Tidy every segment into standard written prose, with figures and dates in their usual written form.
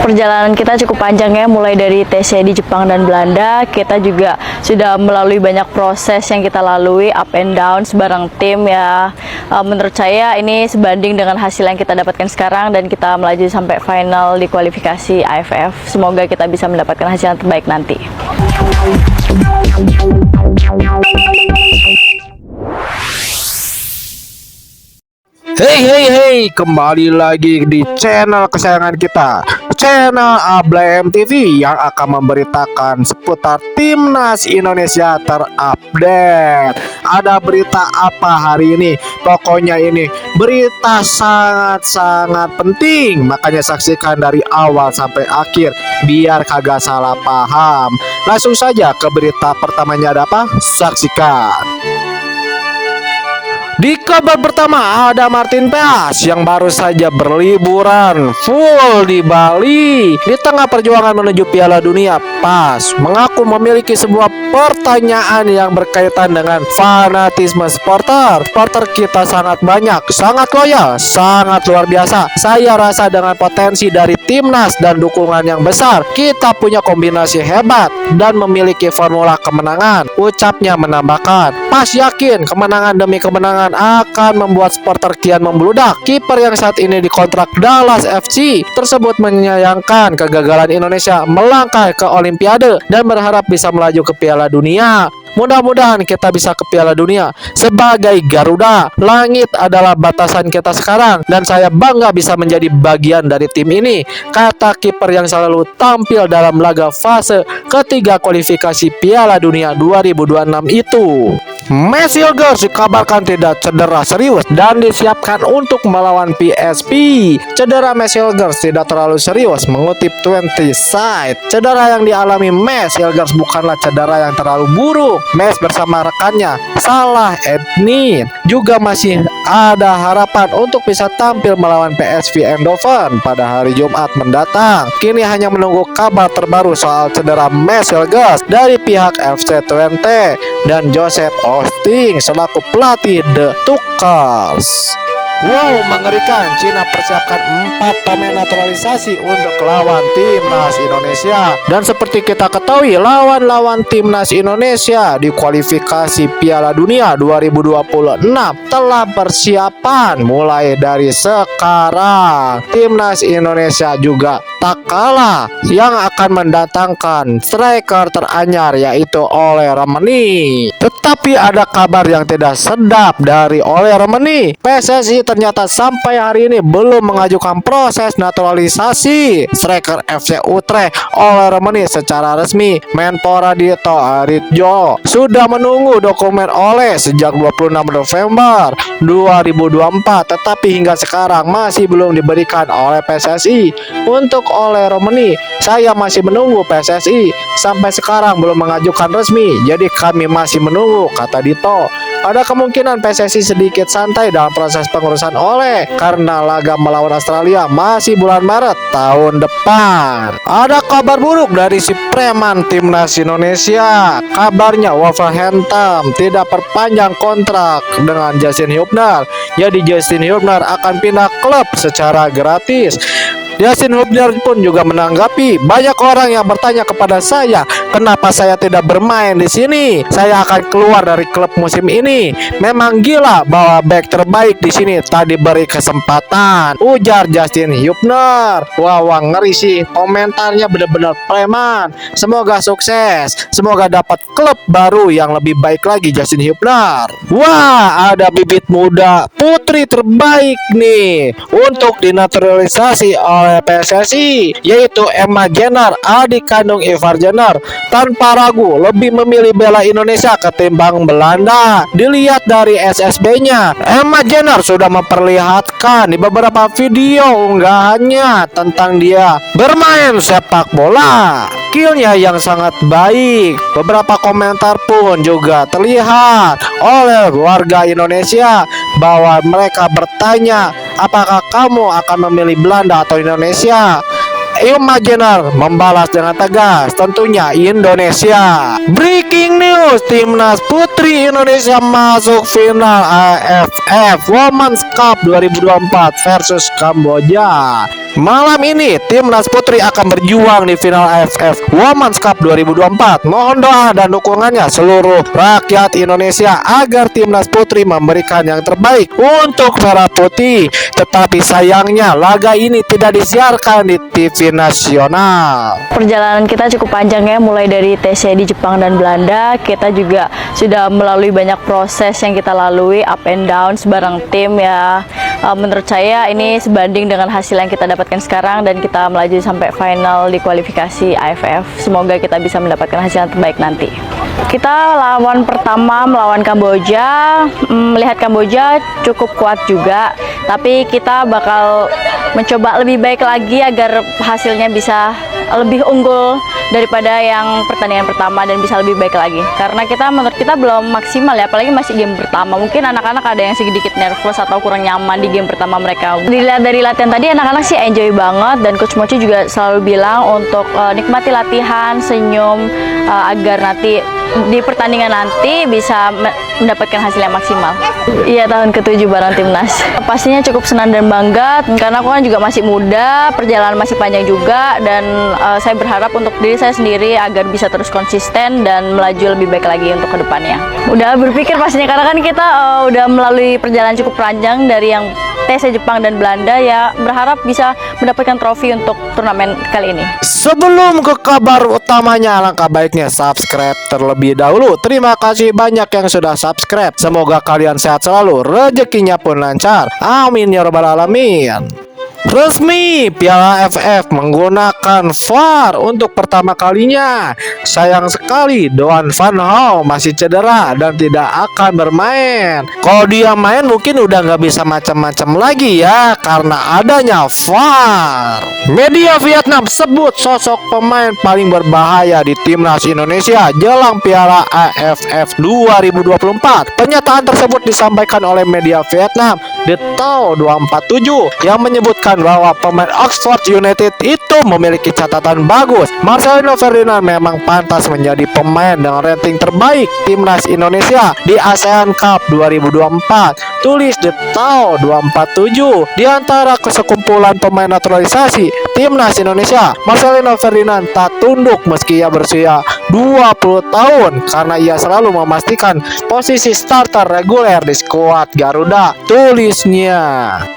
Perjalanan kita cukup panjang ya, mulai dari TC di Jepang dan Belanda. Kita juga sudah melalui banyak proses yang kita lalui, up and down bareng tim ya. Menurut saya ini sebanding dengan hasil yang kita dapatkan sekarang, dan kita melaju sampai final di kualifikasi AFF. Semoga kita bisa mendapatkan hasil yang terbaik nanti. Hey, kembali lagi di channel kesayangan kita, channel Ablem TV, yang akan memberitakan seputar Timnas Indonesia terupdate. Ada berita apa hari ini? Pokoknya ini berita sangat-sangat penting, makanya saksikan dari awal sampai akhir biar kagak salah paham. Langsung saja ke berita pertamanya, ada apa? Saksikan. Di kabar pertama ada Martin Peas yang baru saja berliburan full di Bali. Di tengah perjuangan menuju Piala Dunia, Peas mengaku memiliki sebuah pertanyaan yang berkaitan dengan fanatisme supporter. Supporter kita sangat banyak, sangat loyal, sangat luar biasa. Saya rasa dengan potensi dari timnas dan dukungan yang besar, kita punya kombinasi hebat dan memiliki formula kemenangan. Ucapnya menambahkan, Peas yakin kemenangan demi kemenangan akan membuat supporter kian membludak. Kiper yang saat ini dikontrak Dallas FC tersebut menyayangkan kegagalan Indonesia melangkah ke Olimpiade dan berharap bisa melaju ke Piala Dunia. Mudah-mudahan kita bisa ke Piala Dunia. Sebagai Garuda, langit adalah batasan kita sekarang, dan saya bangga bisa menjadi bagian dari tim ini, kata kiper yang selalu tampil dalam laga fase ketiga kualifikasi Piala Dunia 2026 itu. Messi Hilgers dikabarkan tidak cedera serius dan disiapkan untuk melawan PSV. Cedera Messi Hilgers tidak terlalu serius, mengutip 20 Side. Cedera yang dialami Messi Hilgers bukanlah cedera yang terlalu buruk. Messi bersama rekannya Salah Eddin juga masih ada harapan untuk bisa tampil melawan PSV Eindhoven pada hari Jumat mendatang. Kini hanya menunggu kabar terbaru soal cedera Messi Hilgers dari pihak FC Twente dan Joseph Osting selaku pelatih The Tuckers. Wow, mengerikan. Cina persiapkan 4 pemain naturalisasi untuk lawan Timnas Indonesia. Dan seperti kita ketahui, lawan-lawan Timnas Indonesia di kualifikasi Piala Dunia 2026 telah persiapan mulai dari sekarang. Timnas Indonesia juga tak kalah yang akan mendatangkan striker teranyar, yaitu Ole Remeni. Tetapi ada kabar yang tidak sedap dari Ole Remeni. PSSI ternyata sampai hari ini belum mengajukan proses naturalisasi striker FC Utrecht Ole Remeni secara resmi. Menpora Dito Aritjo sudah menunggu dokumen Ole sejak 26 November 2024, tetapi hingga sekarang masih belum diberikan oleh PSSI. Untuk Ole Remeni, saya masih menunggu. PSSI sampai sekarang belum mengajukan resmi, jadi kami masih menunggu, kata Dito. Ada kemungkinan PSSI sedikit santai dalam proses pengurusan Ole karena laga melawan Australia masih bulan Maret tahun depan. Ada kabar buruk dari si preman Timnas Indonesia. Kabarnya Wolverhampton tidak perpanjang kontrak dengan Justin Hubner. Jadi Justin Hubner akan pindah klub secara gratis. Justin Hubner pun juga menanggapi, banyak orang yang bertanya kepada saya, kenapa saya tidak bermain di sini? Saya akan keluar dari klub musim ini. Memang gila bahwa back terbaik di sini tak diberi kesempatan, ujar Justin Hubner. Wah, ngeri sih, komentarnya benar-benar preman. Semoga sukses, semoga dapat klub baru yang lebih baik lagi Justin Hubner. Wah, ada bibit muda putri terbaik nih untuk dinaturalisasi oleh PSSI, yaitu Emma Jenner, adik kandung Ivar Jenner. Tanpa ragu lebih memilih bela Indonesia ketimbang Belanda. Dilihat dari SSB-nya, Emma Jenner sudah memperlihatkan di beberapa video unggahannya tentang dia bermain sepak bola. Skillnya yang sangat baik. Beberapa komentar pun juga terlihat oleh warga Indonesia bahwa mereka bertanya, apakah kamu akan memilih Belanda atau Indonesia? Emma Jenner membalas dengan tegas, tentunya Indonesia. Breaking news, Timnas Putri Indonesia masuk final AFF Women's Cup 2024 versus Kamboja. Malam ini timnas putri akan berjuang di final AFF Women's Cup 2024. Mohon doa dan dukungannya seluruh rakyat Indonesia agar timnas putri memberikan yang terbaik untuk merah putih. Tetapi sayangnya laga ini tidak disiarkan di TV nasional. Perjalanan kita cukup panjang ya, mulai dari TC di Jepang dan Belanda. Kita juga sudah melalui banyak proses yang kita lalui, up and down bareng tim ya. Menurut saya ini sebanding dengan hasil yang kita dapatkan sekarang, dan kita melaju sampai final di kualifikasi AFF. Semoga kita bisa mendapatkan hasil yang terbaik nanti. Kita lawan pertama melawan Kamboja. Melihat Kamboja cukup kuat juga, tapi kita bakal mencoba lebih baik lagi agar hasilnya bisa lebih unggul daripada yang pertandingan pertama dan bisa lebih baik lagi. Karena menurut kita belum maksimal ya, apalagi masih game pertama. Mungkin anak-anak ada yang sedikit nervous atau kurang nyaman di game pertama mereka. Dilihat dari latihan tadi, anak-anak sih enjoy banget, dan Coach Mochi juga selalu bilang untuk nikmati latihan, senyum, agar nanti di pertandingan nanti bisa mendapatkan hasil yang maksimal. Iya, tahun ke-7 bareng timnas. Pastinya cukup senang dan bangga, karena aku kan juga masih muda, perjalanan masih panjang juga, dan saya berharap untuk diri saya sendiri agar bisa terus konsisten dan melaju lebih baik lagi untuk kedepannya. Udah berpikir pastinya, karena kan kita udah melalui perjalanan cukup panjang dari yang TC Jepang dan Belanda ya, berharap bisa mendapatkan trofi untuk turnamen kali ini. Sebelum ke kabar utamanya, alangkah baiknya subscribe terlebih dahulu. Terima kasih banyak yang sudah subscribe. Semoga kalian sehat selalu, rezekinya pun lancar. Amin ya rabbal alamin. Resmi Piala AFF menggunakan VAR untuk pertama kalinya. Sayang sekali Doan Van Gaal masih cedera dan tidak akan bermain. Kalau dia main mungkin udah nggak bisa macam-macam lagi ya, karena adanya VAR. Media Vietnam sebut sosok pemain paling berbahaya di timnas Indonesia jelang Piala AFF 2024. Pernyataan tersebut disampaikan oleh media Vietnam The Tao 247 yang menyebutkan bahwa pemain Oxford United itu memiliki catatan bagus. Marcelino Ferdinand memang pantas menjadi pemain dengan rating terbaik timnas Indonesia di ASEAN Cup 2024. Tulis The Tao 247. Di antara kesekumpulan pemain naturalisasi timnas Indonesia, Marcelino Ferdinand tak tunduk meski ia berusia 20 tahun karena ia selalu memastikan posisi starter reguler di skuad Garuda. Tulisnya.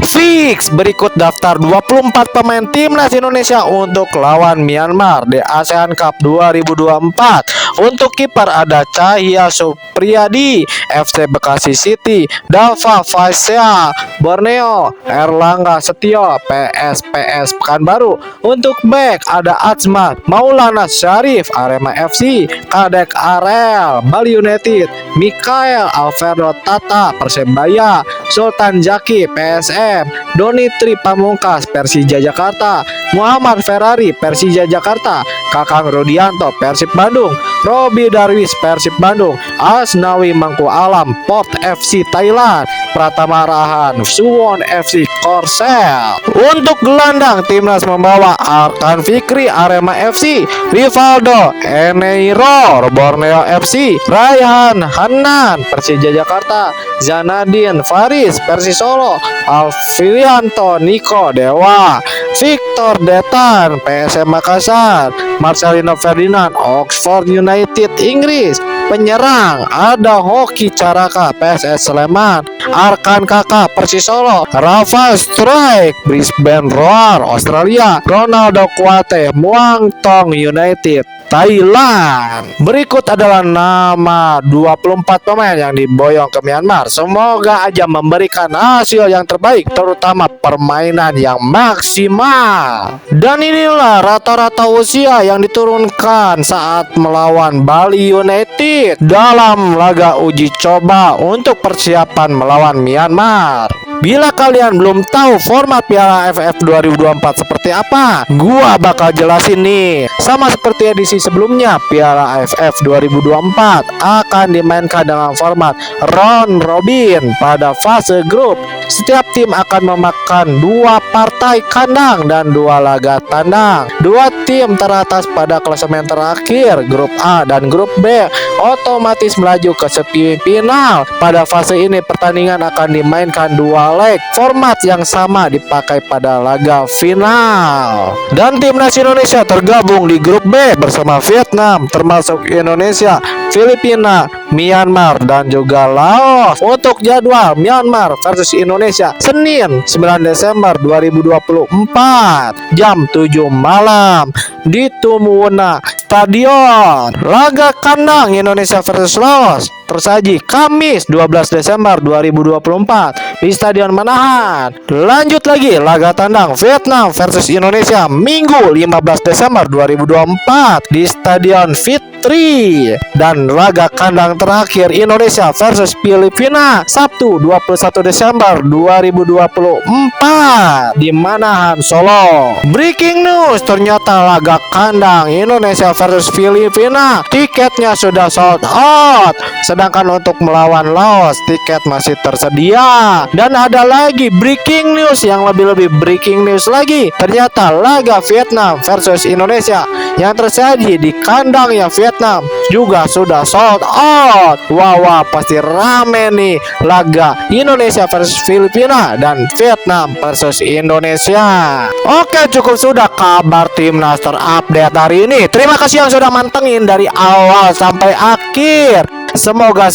Fix berikut daftar 24 pemain timnas Indonesia untuk lawan Myanmar di ASEAN Cup 2024. Untuk kiper ada Cahya Supriyadi FC Bekasi City, Dava Faisal Borneo, Erlangga Setio PSPS Pekanbaru. Untuk back ada Azmat Maulana Syarif Arema FC, Kadek Arel Bali United, Mikael Alfredo Tata Persebaya, Sultan Jaki PSM, Doni Tri Pamungkas Persija Jakarta, Muhammad Ferrari Persija Jakarta, Kakang Rudianto Persib Bandung, Robi Darwis Persib Bandung, Asnawi Mangku Alam Port FC Thailand, Pratama Rahan Suwon FC Korsel. Untuk gelandang timnas membawa Arkan Fikri Arema FC, Rivaldo Eneiro Borneo FC, Raihan Hanan Persija Jakarta, Zanadin Faris Persisolo, Alfilianto Niko Dewa, Victor Detan PSM Makassar, Marcelino Ferdinand Oxford United Inggris. Penyerang ada Hoki Caraka PSS Sleman, Arkan Kakak Persisolo, Rafa Strike Brisbane Roar Australia, Ronaldo Kuate Muang Thong United Thailand. Berikut adalah nama 24 pemain yang diboyong ke Myanmar. Semoga aja memberikan hasil yang terbaik, terutama permainan yang maksimal. Dan inilah rata-rata usia yang diturunkan saat melawan Bali United dalam laga uji coba untuk persiapan melawan Myanmar. Bila kalian belum tahu format Piala AFF 2024 seperti apa, gua bakal jelasin nih. Sama seperti edisi sebelumnya, Piala AFF 2024 akan dimainkan dengan format round robin pada fase grup. Setiap tim akan memakan 2 partai kandang dan 2 laga tandang. 2 tim teratas pada klasemen terakhir grup A dan grup B otomatis melaju ke semifinal. Pada fase ini pertandingan akan dimainkan 2 leg. Format yang sama dipakai pada laga final. Dan timnas Indonesia tergabung di grup B bersama Vietnam, termasuk Indonesia, Filipina, Myanmar, dan juga Laos. Untuk jadwal Myanmar versus Indonesia Senin 9 Desember 2024 jam 7 malam di Tumuna Stadion. Laga kandang Indonesia versus Laos tersaji Kamis 12 Desember 2024 di Stadion Manahan. Lanjut lagi laga tandang Vietnam versus Indonesia Minggu 15 Desember 2024 di Stadion Fitri. Dan laga kandang terakhir Indonesia versus Filipina Sabtu 21 Desember 2024 di Manahan, Solo. Breaking news, ternyata laga kandang Indonesia versus Filipina tiketnya sudah sold out. Sedangkan untuk melawan Laos tiket masih tersedia. Dan ada lagi breaking news yang lebih breaking news lagi. Ternyata laga Vietnam versus Indonesia yang tersaji di kandangnya Vietnam juga sudah sold out. Wah, pasti rame nih laga Indonesia versus Filipina dan Vietnam versus Indonesia. Oke, cukup sudah kabar timnas terupdate hari ini. Terima kasih yang sudah mantengin dari awal sampai akhir. Semoga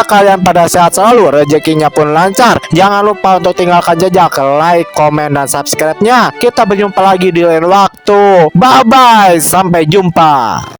kalian pada sehat selalu, rezekinya pun lancar. Jangan lupa untuk tinggalkan jejak, like, komen, dan subscribe-nya. Kita berjumpa lagi di lain waktu. Bye bye, sampai jumpa.